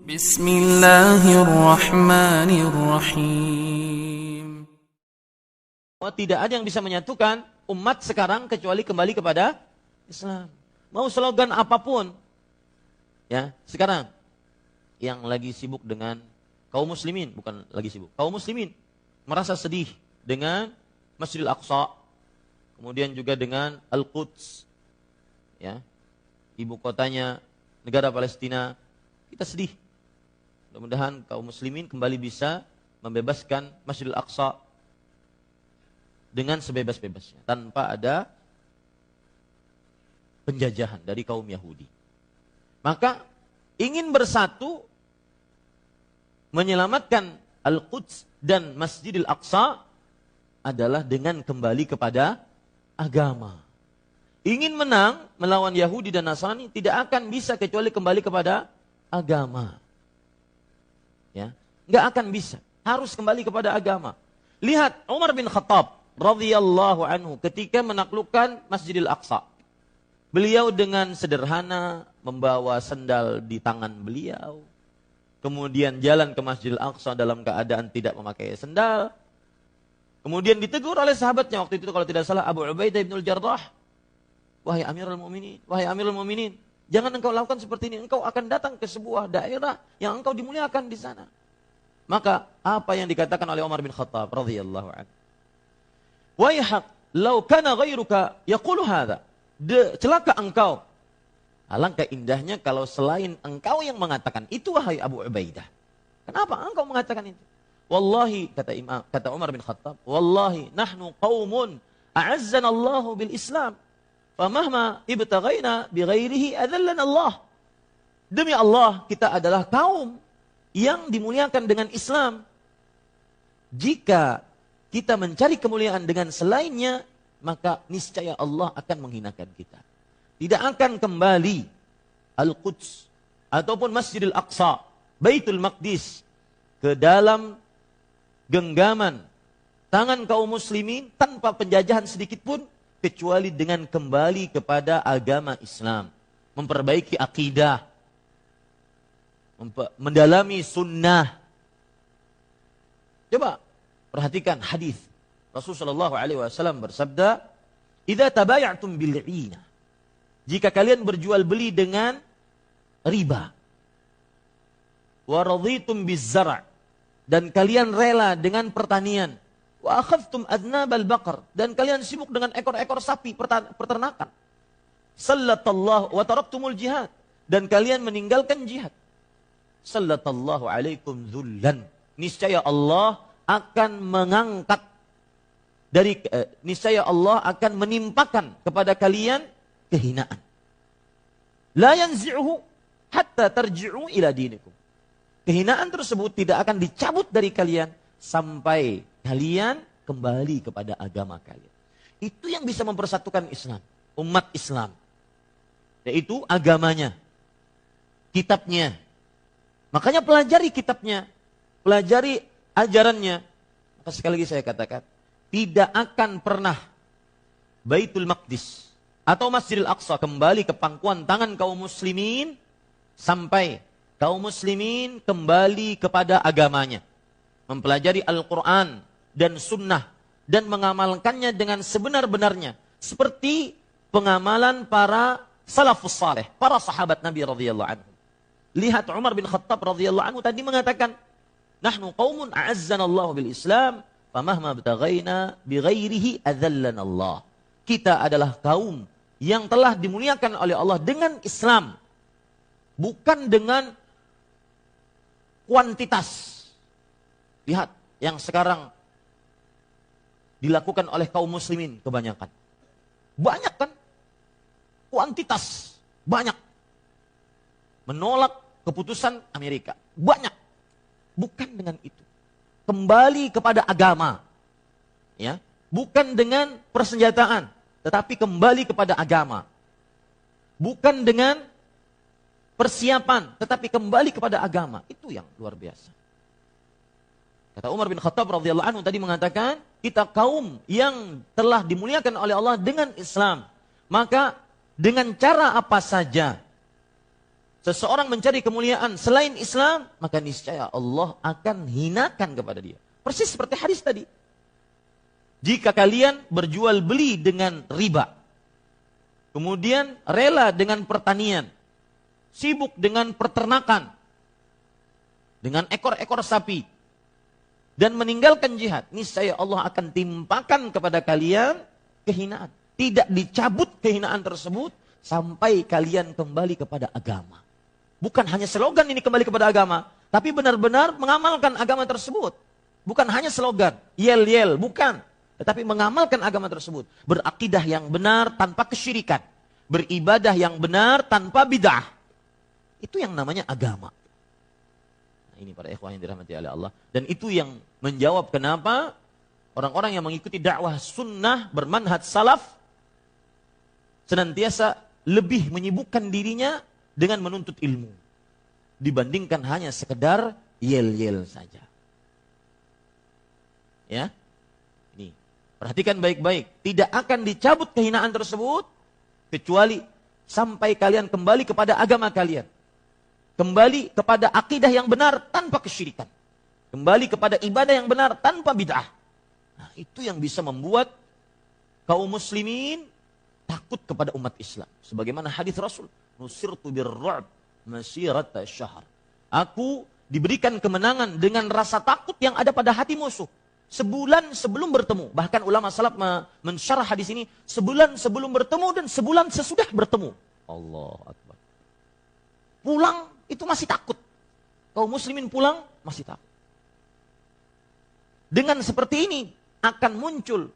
Bismillahirrahmanirrahim. Tidak ada yang bisa menyatukan umat sekarang kecuali kembali kepada Islam. Mau slogan apapun, ya sekarang yang lagi sibuk dengan kaum muslimin, bukan lagi sibuk, kaum muslimin merasa sedih dengan Masjidil Aqsa, kemudian juga dengan Al-Quds, ya ibu kotanya negara Palestina. Kita sedih. Mudah-mudahan kaum muslimin kembali bisa membebaskan Masjidil Aqsa dengan sebebas-bebasnya, tanpa ada penjajahan dari kaum Yahudi. Maka ingin bersatu menyelamatkan Al-Quds dan Masjidil Aqsa adalah dengan kembali kepada agama. Ingin menang melawan Yahudi dan Nasrani tidak akan bisa kecuali kembali kepada agama. Ya, nggak akan bisa. Harus kembali kepada agama. Lihat Umar bin Khattab radhiyallahu anhu ketika menaklukkan Masjidil Aqsa. Beliau dengan sederhana membawa sendal di tangan beliau. Kemudian jalan ke Masjidil Aqsa dalam keadaan tidak memakai sendal. Kemudian ditegur oleh sahabatnya waktu itu kalau tidak salah Abu Ubaidah bin Al-Jarrah. Wahai Amirul Mu'minin, jangan engkau lakukan seperti ini. Engkau akan datang ke sebuah daerah yang engkau dimuliakan di sana. Maka apa yang dikatakan oleh Umar bin Khattab radhiyallahu anhu? Waihak, law kana ghairuka yaqulu hadza. Celaka engkau. Alangkah indahnya kalau selain engkau yang mengatakan itu, wahai Abu Ubaidah. Kenapa engkau mengatakan itu? Wallahi, kata Umar bin Khattab, wallahi nahnu qaumun a'azzana Allahu bil Islam. Famahma ibtaghaina bighairihi adzallana Allah. Demi Allah, kita adalah kaum yang dimuliakan dengan Islam. Jika kita mencari kemuliaan dengan selainnya, maka niscaya Allah akan menghinakan kita. Tidak akan kembali Al-Quds ataupun Masjidil Aqsa, Baitul Maqdis ke dalam genggaman tangan kaum muslimin tanpa penjajahan sedikit pun, kecuali dengan kembali kepada agama Islam, memperbaiki akidah, mendalami sunnah. Coba perhatikan hadis Rasulullah SAW bersabda, "Idza tabaya'tum bil'ina." Jika kalian berjual beli dengan riba, wa raditum biz-zar', dan kalian rela dengan pertanian, wa akhadhtum adnabal baqar, dan kalian sibuk dengan ekor-ekor sapi peternakan, sallatallahu wa taraktumul jihad, dan kalian meninggalkan jihad, sallatallahu alaikum dzullan, niscaya Allah akan mengangkat niscaya Allah akan menimpakan kepada kalian kehinaan. La yanzi'uhu hatta tarji'u ila dinikum. Kehinaan tersebut tidak akan dicabut dari kalian sampai kalian kembali kepada agama kalian. Itu yang bisa mempersatukan Islam, umat Islam. Yaitu agamanya, kitabnya. Makanya pelajari kitabnya, pelajari ajarannya. Maka sekali lagi saya katakan, tidak akan pernah Baitul Maqdis atau Masjidil Aqsa kembali ke pangkuan tangan kaum muslimin sampai kaum muslimin kembali kepada agamanya, mempelajari Al-Quran dan Sunnah dan mengamalkannya dengan sebenar-benarnya, seperti pengamalan para salafus saleh, para sahabat Nabi radhiyallahu anhu. Lihat Umar bin Khattab radhiyallahu anhu tadi mengatakan, nahnu qaumun a'azzana Allah bil Islam, famahma btaghaina bighairihi adzallana Allah. Kita adalah kaum yang telah dimuliakan oleh Allah dengan Islam, bukan dengan kuantitas. Lihat yang sekarang dilakukan oleh kaum muslimin kebanyakan. Banyak kan? Kuantitas banyak. Menolak keputusan Amerika. Banyak. Bukan dengan itu. Kembali kepada agama. Ya, bukan dengan persenjataan, tetapi kembali kepada agama. Bukan dengan persiapan, tetapi kembali kepada agama. Itu yang luar biasa. Kata Umar bin Khattab radhiyallahu anhu tadi mengatakan, kita kaum yang telah dimuliakan oleh Allah dengan Islam. Maka dengan cara apa saja, seseorang mencari kemuliaan selain Islam, maka niscaya Allah akan hinakan kepada dia. Persis seperti hadis tadi. Jika kalian berjual beli dengan riba, kemudian rela dengan pertanian, sibuk dengan peternakan, dengan ekor-ekor sapi, dan meninggalkan jihad, niscaya Allah akan timpakan kepada kalian kehinaan. Tidak dicabut kehinaan tersebut sampai kalian kembali kepada agama. Bukan hanya slogan ini kembali kepada agama, tapi benar-benar mengamalkan agama tersebut. Bukan hanya slogan, yel-yel, bukan. Tetapi mengamalkan agama tersebut. Berakidah yang benar tanpa kesyirikan. Beribadah yang benar tanpa bid'ah. Itu yang namanya agama. Nah, ini para ikhwan yang dirahmati oleh Allah. Dan itu yang menjawab kenapa orang-orang yang mengikuti dakwah sunnah bermanhaj salaf senantiasa lebih menyibukkan dirinya dengan menuntut ilmu dibandingkan hanya sekedar yel-yel saja. Ya. Ini, perhatikan baik-baik, tidak akan dicabut kehinaan tersebut kecuali sampai kalian kembali kepada agama kalian. Kembali kepada akidah yang benar tanpa kesyirikan. Kembali kepada ibadah yang benar tanpa bid'ah. Nah, itu yang bisa membuat kaum muslimin takut kepada umat Islam. Sebagaimana hadis Rasul, nusirtu birru'b masirata syahr. Aku diberikan kemenangan dengan rasa takut yang ada pada hati musuh. Sebulan sebelum bertemu. Bahkan ulama salaf mensyarah hadis ini, sebulan sebelum bertemu dan sebulan sesudah bertemu. Allah Akbar. Pulang itu masih takut. Kaum muslimin pulang masih takut. Dengan seperti ini akan muncul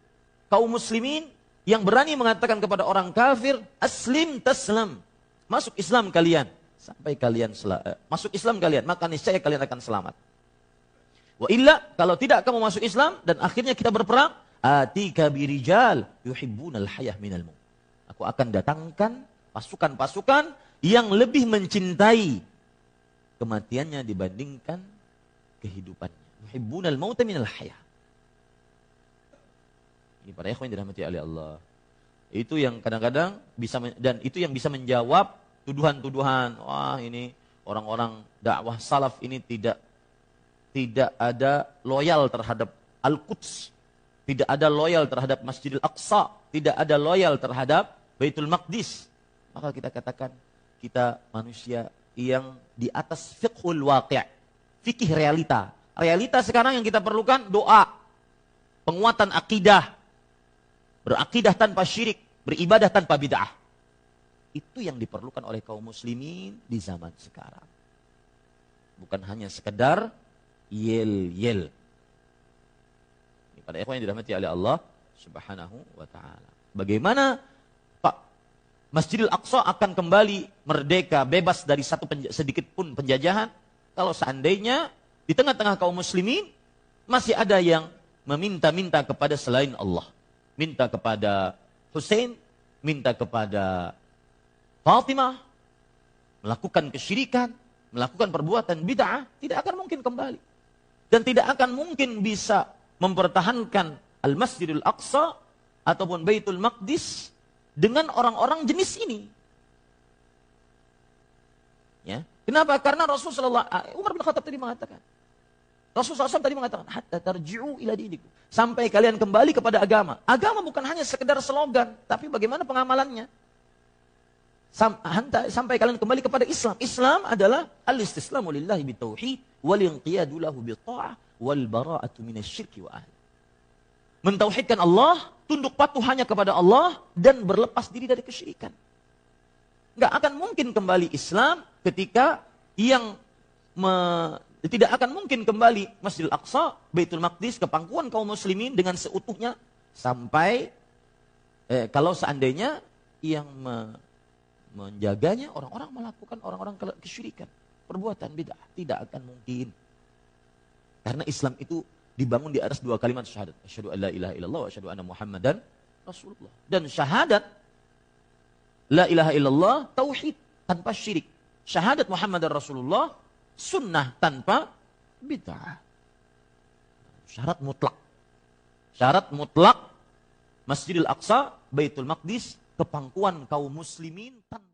kaum muslimin yang berani mengatakan kepada orang kafir, aslim taslam, masuk Islam kalian. Sampai kalian masuk Islam kalian, maka niscaya kalian akan selamat. Wa illa, kalau tidak kamu masuk Islam dan akhirnya kita berperang, atika birijal yuhibbunal hayah minal maut. Aku akan datangkan pasukan-pasukan yang lebih mencintai kematiannya dibandingkan kehidupannya. Yuhibbunal mauta minal hayah. Ini para ikhwan yang dirahmati oleh Allah. Itu yang kadang-kadang bisa, dan itu yang bisa menjawab tuduhan-tuduhan. Wah, ini orang-orang dakwah salaf ini tidak ada loyal terhadap Al-Quds. Tidak ada loyal terhadap Masjidil Aqsa. Tidak ada loyal terhadap Baitul Maqdis. Maka kita katakan, kita manusia yang di atas fiqhul waqi'. Fikih realita. Realita sekarang yang kita perlukan doa. Penguatan akidah. Berakidah tanpa syirik. Beribadah tanpa bid'ah. Itu yang diperlukan oleh kaum muslimin di zaman sekarang. Bukan hanya sekedar yel-yel. Ini pada ikhwan yang dirahmati oleh Allah Subhanahu wa ta'ala. Bagaimana Pak Masjidil Aqsa akan kembali merdeka, bebas dari sedikit pun penjajahan, kalau seandainya di tengah-tengah kaum muslimin masih ada yang meminta-minta kepada selain Allah. Minta kepada Hussein, minta kepada Fatimah, melakukan kesyirikan, melakukan perbuatan bid'ah, tidak akan mungkin kembali. Dan tidak akan mungkin bisa mempertahankan Al-Masjidil Aqsa ataupun Baitul Maqdis dengan orang-orang jenis ini. Ya. Kenapa? Karena Umar bin Khattab tadi mengatakan, Rasulullah SAW tadi mengatakan, hatta tarji'u ila dinikum. Sampai kalian kembali kepada agama. Agama bukan hanya sekedar slogan, tapi bagaimana pengamalannya. Sampai kalian kembali kepada Islam. Islam adalah al-istislamu lillahi bitauhid, wal-inqiyadu lahu bitta'ah, wal-bara'atu minasyirki wa ahli. Mentauhidkan Allah, tunduk patuh hanya kepada Allah, dan berlepas diri dari kesyirikan. Nggak akan mungkin kembali Islam ketika yang tidak akan mungkin kembali Masjidil Aqsa, Baitul Maqdis ke pangkuan kaum muslimin dengan seutuhnya sampai kalau seandainya yang menjaganya orang-orang melakukan orang-orang kesyirikan, perbuatan bid'ah, tidak akan mungkin. Karena Islam itu dibangun di atas dua kalimat syahadat, asyhadu an la ilaha illallah wa asyhadu anna Muhammadan Rasulullah. Dan syahadat la ilaha illallah tauhid tanpa syirik. Syahadat Muhammadan Rasulullah sunnah tanpa bid'ah. Syarat mutlak. Syarat mutlak Masjidil Aqsa, Baitul Maqdis, kepangkuan kaum muslimin tanpa